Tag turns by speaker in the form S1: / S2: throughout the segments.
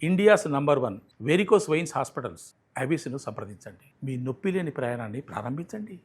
S1: India's number 1 varicose veins hospitals ఐబీసీను సంప్రదించండి. మీ నొప్పి లేని ప్రయాణాన్ని ప్రారంభించండి.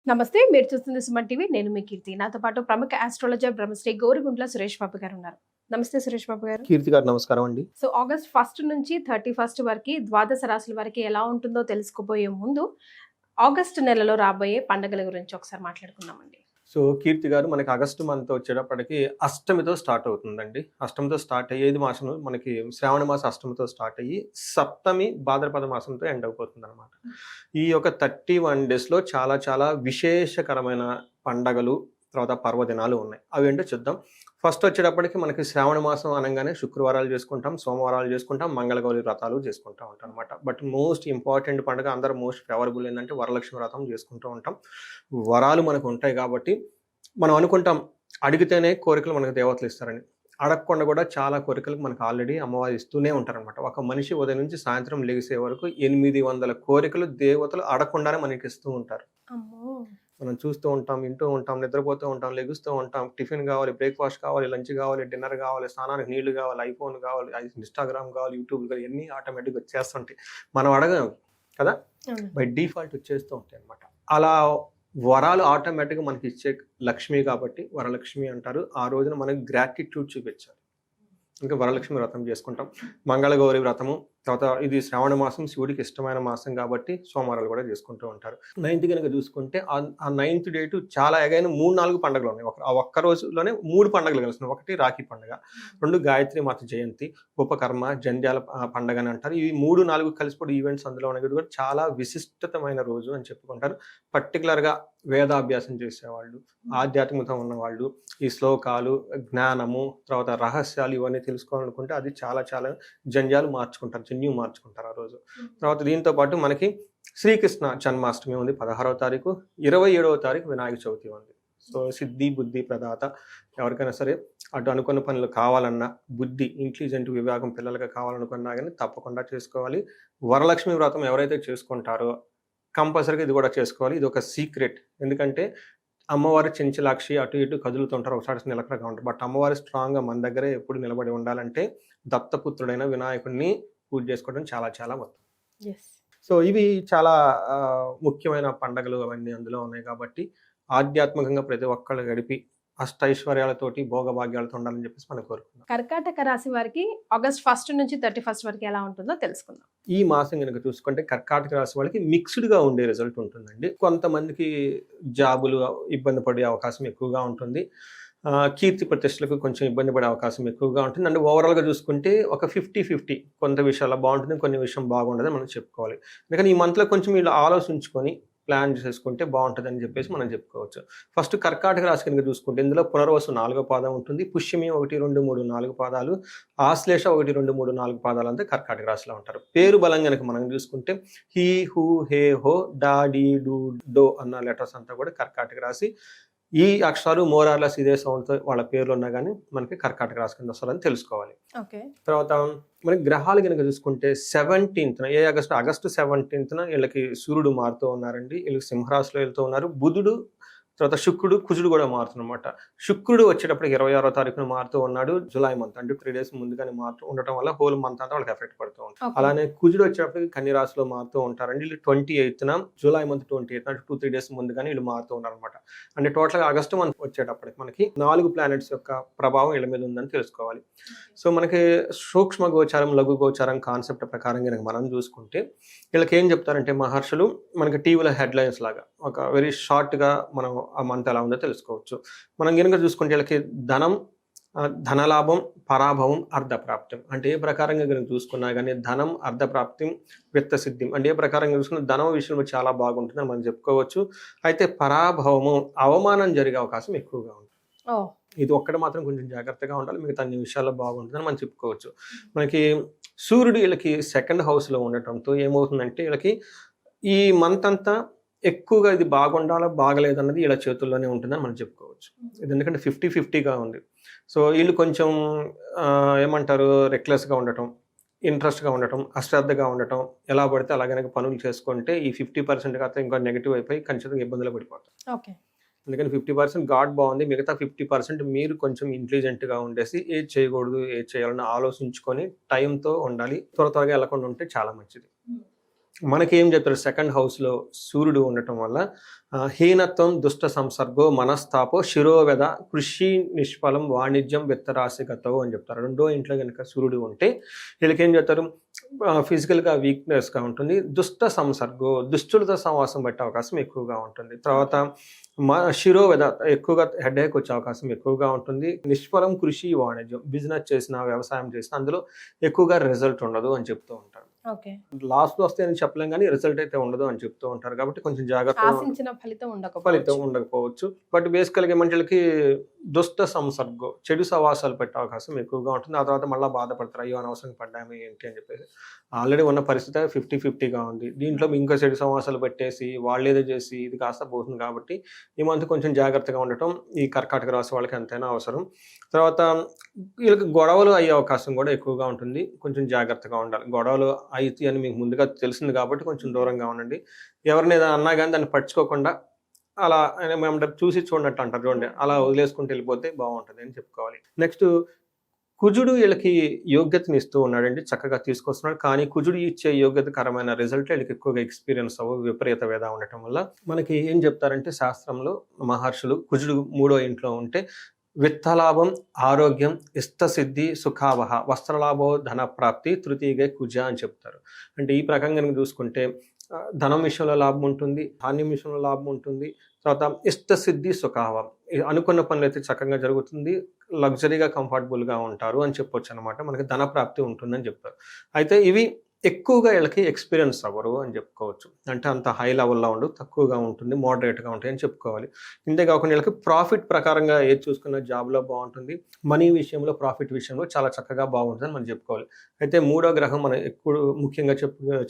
S2: నమస్తే, మీరు చూస్తుంది సుమన్ టీవీ. నేను మీ కీర్తి. నాతో పాటు ప్రముఖ ఆస్ట్రాలజర్ బ్రహ్మశ్రీ గోరుగుంట్ల సురేష్ బాబు గారు ఉన్నారు. నమస్తే సురేష్ బాబు గారు.
S3: కీర్తి గారు నమస్కారం అండి.
S2: సో ఆగస్ట్ 1 నుంచి 31 వరకు ద్వాదశ రాశుల వరకు ఎలా ఉంటుందో తెలుసుకోబోయే ముందు ఆగస్ట్ నెలలో రాబోయే పండుగల గురించి ఒకసారి మాట్లాడుకుందామండి.
S3: సో కీర్తి గారు, మనకి ఆగస్టు మంత్ వచ్చేటప్పటికి అష్టమితో స్టార్ట్ అవుతుందండి. అష్టమితో స్టార్ట్ అయ్యేది మాసం మనకి శ్రావణ మాసం అష్టమితో స్టార్ట్ అయ్యి సప్తమి భాద్రపద మాసంతో ఎండ్ అయిపోతుంది అనమాట. ఈ యొక్క 31 డేస్లో చాలా చాలా విశేషకరమైన పండగలు తర్వాత పర్వదినాలు ఉన్నాయి. అవి ఏంటో చూద్దాం. ఫస్ట్ వచ్చేటప్పటికి మనకి శ్రావణ మాసం అనగానే శుక్రవారాలు చేసుకుంటాం, సోమవారాలు చేసుకుంటాం, మంగళగౌరి వ్రతాలు చేసుకుంటూ ఉంటాం అనమాట. బట్ మోస్ట్ ఇంపార్టెంట్ పండుగ, అందరూ మోస్ట్ ఫేవరబుల్ ఏంటంటే వరలక్ష్మి వ్రతం చేసుకుంటూ ఉంటాం. వరాలు మనకు ఉంటాయి కాబట్టి మనం అనుకుంటాం అడిగితేనే కోరికలు మనకు దేవతలు ఇస్తారని. అడగకుండా కూడా చాలా కోరికలకు మనకు ఆల్రెడీ అమ్మవారు ఇస్తూనే ఉంటారనమాట. ఒక మనిషి ఉదయం నుంచి సాయంత్రం లెగిసే వరకు 800 కోరికలు దేవతలు అడగకుండానే మనకి ఇస్తూ ఉంటారు. మనం చూస్తూ ఉంటాం, వింటూ ఉంటాం, నిద్రపోతూ ఉంటాం, లెగుస్తూ ఉంటాం. టిఫిన్ కావాలి, బ్రేక్ఫాస్ట్ కావాలి, లంచ్ కావాలి, డిన్నర్ కావాలి, స్నానానికి నీళ్లు కావాలి, ఐఫోన్ కావాలి, ఇన్స్టాగ్రామ్ కావాలి, యూట్యూబ్ కావాలి, ఇవన్నీ ఆటోమేటిక్గా వచ్చేస్తుంటాయి. మనం అడగం కదా, బై డిఫాల్ట్ వచ్చేస్తూ ఉంటాయి అనమాట. అలా వరాలు ఆటోమేటిక్గా మనకి ఇచ్చే లక్ష్మి కాబట్టి వరలక్ష్మి అంటారు. ఆ రోజున మనకి గ్రాటిట్యూడ్ చూపించాలి. ఇంకా వరలక్ష్మి వ్రతం చేసుకుంటాం, మంగళగౌరి వ్రతము. తర్వాత ఇది శ్రావణ మాసం, శివుడికి ఇష్టమైన మాసం కాబట్టి సోమవారాలు కూడా చేసుకుంటూ ఉంటారు. 9th కనుక చూసుకుంటే ఆ 9th డేటు చాలా ఎగైన 3-4 పండుగలు ఉన్నాయి. ఆ ఒక్క రోజులోనే 3 పండుగలు కలుస్తున్నాయి. ఒకటి రాఖీ పండుగ, 2 గాయత్రి మాత జయంతి, ఉపకర్మ, జంధ్యాల పండుగ అని అంటారు. ఇవి 3-4 కలిసిపోయి ఈవెంట్స్ అందులో ఉన్నాయి కూడా చాలా విశిష్టమైన రోజు అని చెప్పుకుంటారు. పర్టికులర్గా వేదాభ్యాసం చేసేవాళ్ళు, ఆధ్యాత్మికత ఉన్నవాళ్ళు, ఈ శ్లోకాలు, జ్ఞానము, తర్వాత రహస్యాలు ఇవన్నీ తెలుసుకోవాలనుకుంటే అది చాలా చాలా జంధ్యాలు మార్చుకుంటారు, జన్యు మార్చుకుంటారు ఆ రోజు. తర్వాత దీంతో పాటు మనకి శ్రీకృష్ణ జన్మాష్టమి ఉంది 16వ తారీఖు, 27వ తారీఖు వినాయక చవితి ఉంది. సో సిద్ధి బుద్ధి ప్రదాత, ఎవరికైనా సరే అటు అనుకున్న పనులు కావాలన్నా, బుద్ధి ఇంటెలిజెంట్ విభాగం పిల్లలకి కావాలనుకున్నా కానీ తప్పకుండా చేసుకోవాలి. వరలక్ష్మి వ్రతం ఎవరైతే చేసుకుంటారో కంపల్సరీగా ఇది కూడా చేసుకోవాలి. ఇది ఒక సీక్రెట్. ఎందుకంటే అమ్మవారి చెంచలాక్షి అటు ఇటు కదులుతుంటారు, ఒకసారి నిలకడగా ఉంటారు. బట్ అమ్మవారి స్ట్రాంగ్గా మన దగ్గరే ఎప్పుడు నిలబడి ఉండాలంటే దత్తపుత్రుడైన వినాయకుడిని పూజ చేసుకోవడం చాలా చాలా ముఖ్యం. సో ఇవి చాలా ముఖ్యమైన పండుగలు అవన్నీ అందులో ఉన్నాయి కాబట్టి ఆధ్యాత్మికంగా ప్రతి ఒక్కళ్ళు గడిపి అష్టైశ్వర్యాలతోటి భోగభాగ్యాలతో ఉండాలని చెప్పేసి మనం కోరుకుందాం.
S2: కర్కాటక రాశి వారికి ఆగస్ట్ 1 నుంచి 31 వరకు ఎలా ఉంటుందో తెలుసుకుందాం.
S3: ఈ మాసం కనుక చూసుకుంటే కర్కాటక రాశి వాళ్ళకి మిక్స్డ్గా ఉండే రిజల్ట్ ఉంటుందండి. కొంతమందికి జాబులు ఇబ్బంది పడే అవకాశం ఎక్కువగా ఉంటుంది, కీర్తి ప్రతిష్టలకు కొంచెం ఇబ్బంది పడే అవకాశం ఎక్కువగా ఉంటుంది. అండ్ ఓవరాల్గా చూసుకుంటే ఒక 50-50, కొంత విషయాల్లో బాగుంటుంది, కొన్ని విషయం బాగుండదని మనం చెప్పుకోవాలి. ఎందుకంటే ఈ మంత్లో కొంచెం వీళ్ళు ఆలోచించుకొని ప్లాన్ చేసుకుంటే బాగుంటుంది అని చెప్పేసి మనం చెప్పుకోవచ్చు. ఫస్ట్ కర్కాటక రాశి కనుక చూసుకుంటే ఇందులో పునర్వసు 4వ పాదం ఉంటుంది, పుష్యమి 1, 2, 3, 4 పాదాలు, ఆశ్లేష 1, 2, 3, 4 పాదాలు అంతా కర్కాటక రాశిలో ఉంటారు. పేరు బలం కనుక మనం చూసుకుంటే హీ, హూ, హే, హో, డా, డీ, డూ, డో అన్న లెటర్స్ అంతా కూడా కర్కాటక రాశి. ఈ అక్షరాలు మోరార్లెస్ ఇదే సౌండ్తో వాళ్ళ పేర్లు ఉన్నా కానీ మనకి కర్కాటక రాశి కింద వస్తారని తెలుసుకోవాలి. తర్వాత మనకి గ్రహాలు కనుక చూసుకుంటే 17th ఆగస్టు 17th వీళ్ళకి సూర్యుడు మారుతూ ఉన్నారండి. వీళ్ళకి సింహరాశిలో వెళ్తూ ఉన్నారు. బుధుడు, తర్వాత శుక్రుడు, కుజుడు కూడా మారుతున్నమాట. శుక్రుడు వచ్చేటప్పటికి 26వ తారీఖున మారుతూ ఉన్నాడు. జూలై మంత్ అంటే 3 days ముందుగానే మారుతూ ఉండటం వల్ల హోల్ మంత్ అంతా వాళ్ళకి ఎఫెక్ట్ పడుతూ ఉంటుంది. అలానే కుజుడు వచ్చేటప్పటికి కన్య రాశిలో మారుతూ ఉంటారండి. వీళ్ళు 28th జూలై మంత్ 28th అంటే 2-3 days ముందుగానే వీళ్ళు మారుతూ ఉన్నారు అనమాట. అంటే టోటల్గా ఆగస్టు మంత్ వచ్చేటప్పటికి మనకి 4 ప్లానెట్స్ యొక్క ప్రభావం వీళ్ళ మీద ఉందని తెలుసుకోవాలి. సో మనకి సూక్ష్మ గోచారం, లఘు గోచారం కాన్సెప్ట్ ప్రకారం కనుక మనం చూసుకుంటే వీళ్ళకి ఏం చెప్తారంటే మహర్షులు మనకి టీవీలో హెడ్లైన్స్ లాగా ఒక వెరీ షార్ట్గా మనం ఆ మంత్ ఎలా ఉందో తెలుసుకోవచ్చు. మనం కనుక చూసుకుంటే వీళ్ళకి ధనం, ధనలాభం, పరాభవం, అర్ధప్రాప్తం. అంటే ఏ ప్రకారంగా కనుక చూసుకున్నా కానీ ధనం, అర్ధప్రాప్తి, విత్త సిద్ధిం అంటే ఏ ప్రకారంగా చూసుకున్న ధనం విషయంలో చాలా బాగుంటుందని మనం చెప్పుకోవచ్చు. అయితే పరాభవము, అవమానం జరిగే అవకాశం ఎక్కువగా ఉంటుంది. ఇది ఒక్కటి మాత్రం కొంచెం జాగ్రత్తగా ఉండాలి, మిగతా అన్ని విషయాల్లో బాగుంటుందని మనం చెప్పుకోవచ్చు. మనకి సూర్యుడు వీళ్ళకి 2nd హౌస్లో ఉండటంతో ఏమవుతుందంటే వీళ్ళకి ఈ మంత్ అంతా ఎక్కువగా ఇది బాగుండాలో బాగలేదన్నది వీళ్ళ చేతుల్లోనే ఉంటుందని మనం చెప్పుకోవచ్చు. ఇది ఎందుకంటే 50-50గా ఉంది. సో వీళ్ళు కొంచెం ఏమంటారు రెక్లెస్గా ఉండటం, ఇంట్రెస్ట్గా ఉండటం, అశ్రద్ధగా ఉండటం, ఎలా పడితే అలాగనే పనులు చేసుకుంటే ఈ 50% కాస్త ఇంకా నెగిటివ్ అయిపోయి ఖచ్చితంగా ఇబ్బందులు పడిపోతాం. అందుకని 50% గాడ్ బాగుంది, మిగతా 50% మీరు కొంచెం ఇంటెలిజెంట్గా ఉండేసి ఏది చేయకూడదు ఏది చేయాలని ఆలోచించుకొని టైంతో ఉండాలి. త్వరగా వెళ్ళకుండా ఉంటే చాలా మంచిది. మనకి ఏం చెప్తారు, సెకండ్ హౌస్లో సూర్యుడు ఉండటం వల్ల హీనత్వం, దుష్ట సంసర్గో, మనస్తాపో, శిరోవెద, కృషి నిష్ఫలం, వాణిజ్యం, విత్తరాశిగతో అని చెప్తారు. రెండో ఇంట్లో కనుక సూర్యుడు ఉంటే వీళ్ళకి ఏం చెప్తారు, ఫిజికల్గా వీక్నెస్గా ఉంటుంది. దుష్ట సంసర్గో, దుష్టులతో సహవాసం పెట్టే అవకాశం ఎక్కువగా ఉంటుంది. తర్వాత శిరోవెద, ఎక్కువగా హెడేక్ వచ్చే అవకాశం ఎక్కువగా ఉంటుంది. నిష్ఫలం, కృషి, వాణిజ్యం, బిజినెస్ చేసినా వ్యవసాయం చేసినా అందులో ఎక్కువగా రిజల్ట్ ఉండదు అని చెప్తూ ఉంటారు. లాస్ట్లో వస్తే అని చెప్పలేం కానీ రిజల్ట్ అయితే ఉండదు అని చెప్తూ ఉంటారు. కాబట్టి కొంచెం జాగ్రత్తగా ఫలితం ఉండకపోవచ్చు. బట్ బేసికల్గా మనుషులకి దుష్ట సంసర్గం, చెడు సవాసాలు పెట్టే అవకాశం ఎక్కువగా ఉంటుంది. ఆ తర్వాత మళ్ళీ బాధపడతారు, అయ్యో అనవసరంగా పడ్డాము ఏంటి అని చెప్పేసి. ఆల్రెడీ ఉన్న పరిస్థితి 50-50గా ఉంది. దీంట్లో ఇంకా చెడు సవాసాలు పెట్టేసి వాళ్ళేదో చేసి ఇది కాస్త పోతుంది. కాబట్టి ఈ మంత్ కొంచెం జాగ్రత్తగా ఉండటం ఈ కర్కాటక రాశి వాళ్ళకి ఎంతైనా అవసరం. తర్వాత వీళ్ళకి గొడవలు అయ్యే అవకాశం కూడా ఎక్కువగా ఉంటుంది. కొంచెం జాగ్రత్తగా ఉండాలి. గొడవలు అయితే అని మీకు ముందుగా తెలిసింది కాబట్టి కొంచెం దూరంగా ఉండండి. ఎవరిని ఏదైనా అన్నా కానీ దాన్ని పట్టించుకోకుండా అలా ఏమంటారు, చూసి చూడనట్టు అంటారు చూడండి, అలా వదిలేసుకుంటూ వెళ్ళిపోతే బాగుంటుంది అని చెప్పుకోవాలి. నెక్స్ట్ కుజుడు వీళ్ళకి యోగ్యతని ఇస్తూ ఉన్నాడండి, చక్కగా తీసుకొస్తున్నాడు. కానీ కుజుడు ఇచ్చే యోగ్యతకరమైన రిజల్ట్ వీళ్ళకి ఎక్కువగా ఎక్స్పీరియన్స్ విపరీత వేద ఉండటం వల్ల మనకి ఏం చెప్తారంటే శాస్త్రంలో మహర్షులు, కుజుడు 3వ ఇంట్లో ఉంటే విత్తలాభం, ఆరోగ్యం, ఇష్టసిద్ధి, సుఖావహ, వస్త్రలాభో, ధన ప్రాప్తి, తృతీయగా కుజ అని చెప్తారు. అంటే ఈ ప్రకారంగా చూసుకుంటే ధనం విషయంలో లాభం ఉంటుంది, ధాన్యం విషయంలో లాభం ఉంటుంది. తర్వాత ఇష్టసిద్ధి, సుఖావం, అనుకున్న పనులు అయితే చక్కగా జరుగుతుంది, లగ్జరీగా కంఫర్టబుల్గా ఉంటారు అని చెప్పొచ్చు అనమాట. మనకి ధన ప్రాప్తి ఉంటుందని చెప్తారు. అయితే ఇవి ఎక్కువగా వీళ్ళకి ఎక్స్పీరియన్స్ అవ్వరు అని చెప్పుకోవచ్చు. అంటే అంత హై లెవెల్లో ఉండు, తక్కువగా ఉంటుంది, మోడరేట్గా ఉంటాయి అని చెప్పుకోవాలి. ఇంతే కాకుండా వీళ్ళకి ప్రాఫిట్ ప్రకారంగా ఏది చూసుకున్న జాబ్లో బాగుంటుంది, మనీ విషయంలో, ప్రాఫిట్ విషయంలో చాలా చక్కగా బాగుంటుందని మనం చెప్పుకోవాలి. అయితే 3వ గ్రహం మనం ఎక్కువ ముఖ్యంగా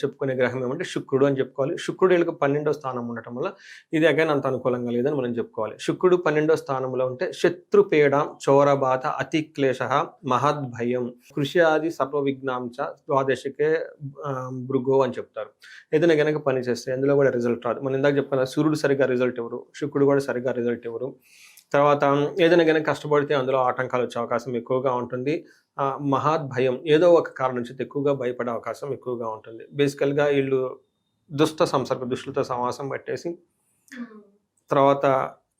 S3: చెప్పుకునే గ్రహం ఏమంటే శుక్రుడు అని చెప్పుకోవాలి. శుక్రుడు వీళ్ళకి 12వ స్థానం ఉండటం వల్ల ఇది అగైన్ అంత అనుకూలంగా లేదని మనం చెప్పుకోవాలి. శుక్రుడు 12వ స్థానంలో ఉంటే శత్రుపీడ, చోరబాధ, అతిక్లేశ, మహద్భయం, కృషి ఆది సర్వ విఘ్నాంచ, ద్వాదశకే భృగో అని చెప్తారు. ఏదైనా కనుక పని చేస్తే అందులో కూడా రిజల్ట్ రాదు. మనం ఇందాక చెప్పుకున్న సూర్యుడు సరిగ్గా రిజల్ట్ ఇవ్వరు, శుక్రుడు కూడా సరిగ్గా రిజల్ట్ ఇవ్వరు. తర్వాత ఏదైనా కనుక కష్టపడితే అందులో ఆటంకాలు వచ్చే అవకాశం ఎక్కువగా ఉంటుంది. మహాద్భయం, ఏదో ఒక కారణం నుంచి ఎక్కువగా భయపడే అవకాశం ఎక్కువగా ఉంటుంది. బేసికల్గా వీళ్ళు దుష్ట సంసర్గ, దుష్టులతో సమాసం పెట్టేసి తర్వాత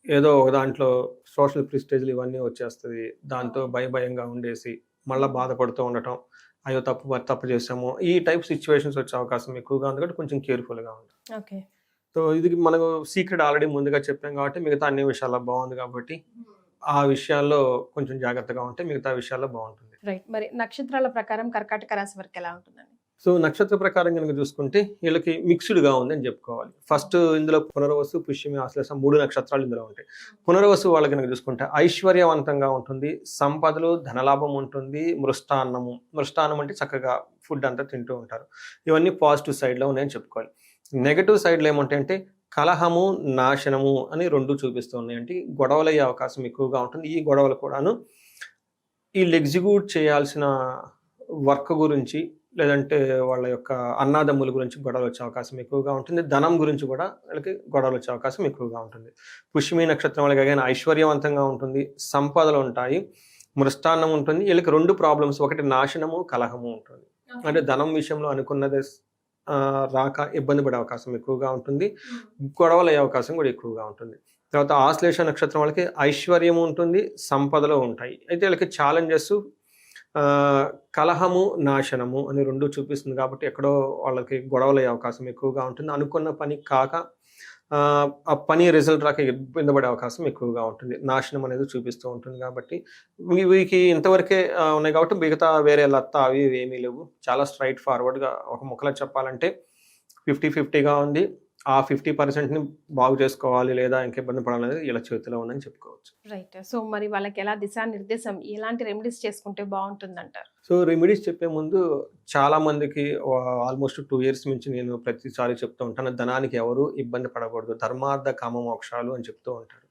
S3: ఏదో ఒక దాంట్లో సోషల్ ప్రిస్టేజ్లు ఇవన్నీ వచ్చేస్తుంది. దాంతో భయంగా ఉండేసి మళ్ళీ బాధపడుతూ ఉండటం, అయ్యో తప్పు చేసాము, ఈ టైప్ సిచ్యువేషన్స్ వచ్చే అవకాశం ఎక్కువగా ఉంది. కాబట్టి కొంచెం కేర్ఫుల్గా ఉంటుంది. సో ఇది మనకు సీక్రెట్ ఆల్రెడీ ముందుగా చెప్పాం కాబట్టి మిగతా అన్ని విషయాల్లో బాగుంది. కాబట్టి ఆ విషయాల్లో కొంచెం జాగ్రత్తగా ఉంటే మిగతా విషయాల్లో బాగుంటుంది.
S2: రైట్. మరి నక్షత్రాల ప్రకారం కర్కాటక రాశి వరకు ఎలా ఉంటుందండి?
S3: సో నక్షత్ర ప్రకారం కనుక చూసుకుంటే వీళ్ళకి మిక్స్డ్గా ఉంది అని చెప్పుకోవాలి. ఫస్ట్ ఇందులో పునర్వసు, పుష్యమి, ఆశ్లేషం 3 నక్షత్రాలు ఇందులో ఉంటాయి. పునర్వసు వాళ్ళకి కనుక చూసుకుంటే ఐశ్వర్యవంతంగా ఉంటుంది, సంపదలు, ధనలాభం ఉంటుంది, మృష్టాన్నం అంటే చక్కగా ఫుడ్ అంతా తింటూ ఉంటారు. ఇవన్నీ పాజిటివ్ సైడ్లో ఉన్నాయని చెప్పుకోవాలి. నెగటివ్ సైడ్లో ఏమంటాయంటే కలహము, నాశనము అని 2 చూపిస్తూ ఉన్నాయి. అంటే గొడవలు అయ్యే అవకాశం ఎక్కువగా ఉంటుంది. ఈ గొడవలు కూడాను వీళ్ళు ఎగ్జిక్యూట్ చేయాల్సిన వర్క్ గురించి, లేదంటే వాళ్ళ యొక్క అన్నాదమ్ముల గురించి గొడవలు వచ్చే అవకాశం ఎక్కువగా ఉంటుంది. ధనం గురించి కూడా వీళ్ళకి గొడవలు వచ్చే అవకాశం ఎక్కువగా ఉంటుంది. పుష్యమి నక్షత్రం వాళ్ళకి కానీ ఐశ్వర్యవంతంగా ఉంటుంది, సంపదలు ఉంటాయి, మృష్టాన్నం ఉంటుంది. వీళ్ళకి 2 ప్రాబ్లమ్స్, ఒకటి నాశనము, కలహము ఉంటుంది. అంటే ధనం విషయంలో అనుకున్నదే రాక ఇబ్బంది పడే అవకాశం ఎక్కువగా ఉంటుంది, గొడవలు అయ్యే అవకాశం కూడా ఎక్కువగా ఉంటుంది. తర్వాత ఆశ్లేష నక్షత్రం వాళ్ళకి ఐశ్వర్యం ఉంటుంది, సంపదలు ఉంటాయి. అయితే వీళ్ళకి ఛాలెంజెస్ కలహము, నాశనము అని 2 చూపిస్తుంది. కాబట్టి ఎక్కడో వాళ్ళకి గొడవలు అయ్యే అవకాశం ఎక్కువగా ఉంటుంది. అనుకున్న పని కాక ఆ పని రిజల్ట్ రాక ఇబ్బంది పడే అవకాశం ఎక్కువగా ఉంటుంది. నాశనం అనేది చూపిస్తూ ఉంటుంది. కాబట్టి వీరికి ఇంతవరకే ఉన్నాయి. కాబట్టి మిగతా వేరే లత్త అవి ఏమీ లేవు. చాలా స్ట్రైట్ ఫార్వర్డ్గా ఒక ముక్కలో చెప్పాలంటే 50-50గా ఉంది. ఆ 50%ని బాగు చేసుకోవాలి లేదా ఇంకా ఇబ్బంది పడాలనేది ఇలా చేతిలో ఉందని చెప్పుకోవచ్చు.
S2: రైట్. సో మరి వాళ్ళకి ఎలా దిశానిర్దేశం, ఎలాంటి రెమెడీస్ చేసుకుంటే బాగుంటుందంటారు?
S3: సో రెమెడీస్ చెప్పే ముందు చాలా మందికి ఆల్మోస్ట్ 2 years నుంచి నేను ప్రతిసారి చెప్తూ ఉంటాను, ధనానికి ఎవరు ఇబ్బంది పడకూడదు, ధర్మార్థ కామ మోక్షాలు అని చెప్తూ ఉంటారు.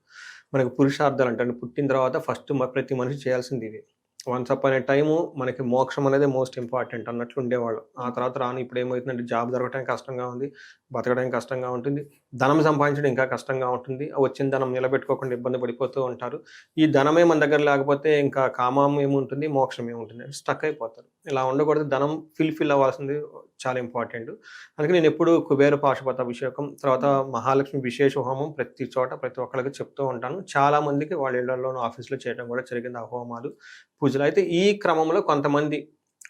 S3: మనకు పురుషార్థాలు అంటే పుట్టిన తర్వాత ఫస్ట్ ప్రతి మనిషి చేయాల్సింది ఇవి. వన్స్ అపాన్ ఏ టైము మనకి మోక్షం అనేది మోస్ట్ ఇంపార్టెంట్ అన్నట్లు ఉండేవాళ్ళు. ఆ తర్వాత రాను ఇప్పుడు ఏమవుతుందంటే జాబ్ దొరకడానికి కష్టంగా ఉంది, బతకడానికి కష్టంగా ఉంటుంది, ధనం సంపాదించడం ఇంకా కష్టంగా ఉంటుంది. వచ్చిన ధనం నిలబెట్టుకోకుండా ఇబ్బంది పడిపోతూ ఉంటారు. ఈ ధనమే మన దగ్గర లేకపోతే ఇంకా కామం ఏముంటుంది, మోక్షం ఏముంటుంది, స్టక్ అయిపోతారు. ఇలా ఉండకూడదు. ధనం ఫిల్ అవ్వాల్సింది చాలా ఇంపార్టెంట్. అందుకే నేను ఎప్పుడు కుబేర పాశుపత అభిషేకం, తర్వాత మహాలక్ష్మి విశేష హోమం ప్రతి చోట ప్రతి ఒక్కరికి చెప్తూ ఉంటాను. చాలా మందికి వాళ్ళ ఇళ్లలోనూ ఆఫీస్లో చేయడం కూడా జరిగింది ఆ హోమాలు, పూజలు. అయితే ఈ క్రమంలో కొంతమంది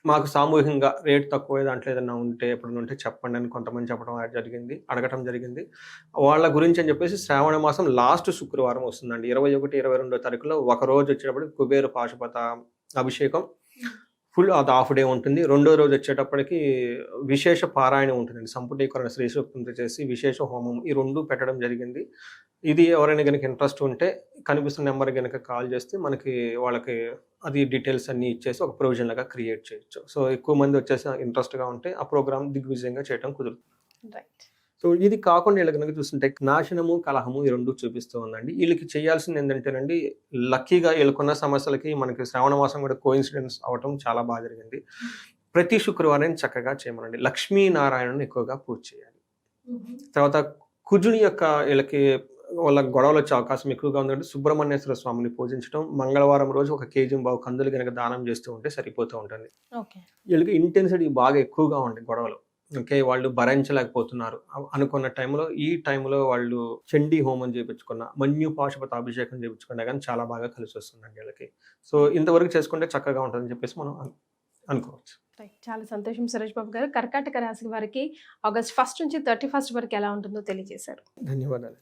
S3: మాకు సామూహికంగా రేట్ తక్కువ దాంట్లో ఏదైనా ఉంటే ఎప్పుడు ఉంటే చెప్పండి అని కొంతమంది చెప్పడం జరిగింది, అడగటం జరిగింది. వాళ్ళ గురించి అని చెప్పేసి శ్రావణ మాసం లాస్ట్ శుక్రవారం వస్తుందండి, 21, 22 తారీఖులో ఒక రోజు వచ్చేటప్పుడు కుబేర పాశుపత అభిషేకం ఫుల్ అది హాఫ్ డే ఉంటుంది. రెండో రోజు వచ్చేటప్పటికి విశేష పారాయణం ఉంటుందండి, సంపుటీకరణ శ్రీ సూక్తంతో చేసి విశేష హోమం, ఈ రెండు పెట్టడం జరిగింది. ఇది ఎవరైనా కనుక ఇంట్రెస్ట్ ఉంటే కనిపిస్తున్న నెంబర్ కనుక కాల్ చేస్తే మనకి వాళ్ళకి అది డీటెయిల్స్ అన్నీ ఇచ్చేసి ఒక ప్రొవిజన్ లాగా క్రియేట్ చేయొచ్చు. సో ఎక్కువ మంది వచ్చేసి ఇంట్రెస్ట్గా ఉంటే ఆ ప్రోగ్రామ్ దిగ్విజయంగా చేయడం కుదురుతుంది.
S2: రైట్.
S3: సో ఇది కాకుండా వీళ్ళ కనుక చూస్తుంటే నాశనము, కలహము ఈ రెండు చూపిస్తూ ఉందండి. వీళ్ళకి చేయాల్సింది ఏంటంటేనండి, లక్కీగా వీళ్ళకున్న సమస్యలకి మనకి శ్రావణ మాసం కూడా కోఇన్సిడెన్స్ అవటం చాలా బాగా జరిగింది. ప్రతి శుక్రవారం చక్కగా చేయమనండి. లక్ష్మీనారాయణను ఎక్కువగా పూజ చేయాలి. తర్వాత కుజుని యొక్క వీళ్ళకి వాళ్ళ గొడవలు వచ్చే అవకాశం ఎక్కువగా ఉందంటే సుబ్రహ్మణ్యేశ్వర స్వామిని పూజించడం, మంగళవారం రోజు 1 కేజీ కందులు కనుక దానం చేస్తూ ఉంటే సరిపోతూ ఉంటుంది. వీళ్ళకి ఇంటెన్సిటీ బాగా ఎక్కువగా ఉంది గొడవలు. ఓకే, వాళ్ళు భరించలేకపోతున్నారు అనుకున్న టైంలో ఈ టైంలో వాళ్ళు చండీ హోమం చేయించుకున్న, మన్యు పాశుపత అభిషేకం చేయించుకున్నా కానీ చాలా బాగా కలిసి వస్తుందండి వీళ్ళకి. సో ఇంతవరకు చేసుకుంటే చక్కగా ఉంటుందని చెప్పేసి మనం అనుకోవచ్చు.
S2: చాలా సంతోషం సురేష్ బాబు గారు. కర్కాటక రాశి వారికి ఆగస్ట్ 1 నుంచి 31 వరకు ఎలా ఉంటుందో తెలియజేశారు.
S3: ధన్యవాదాలు.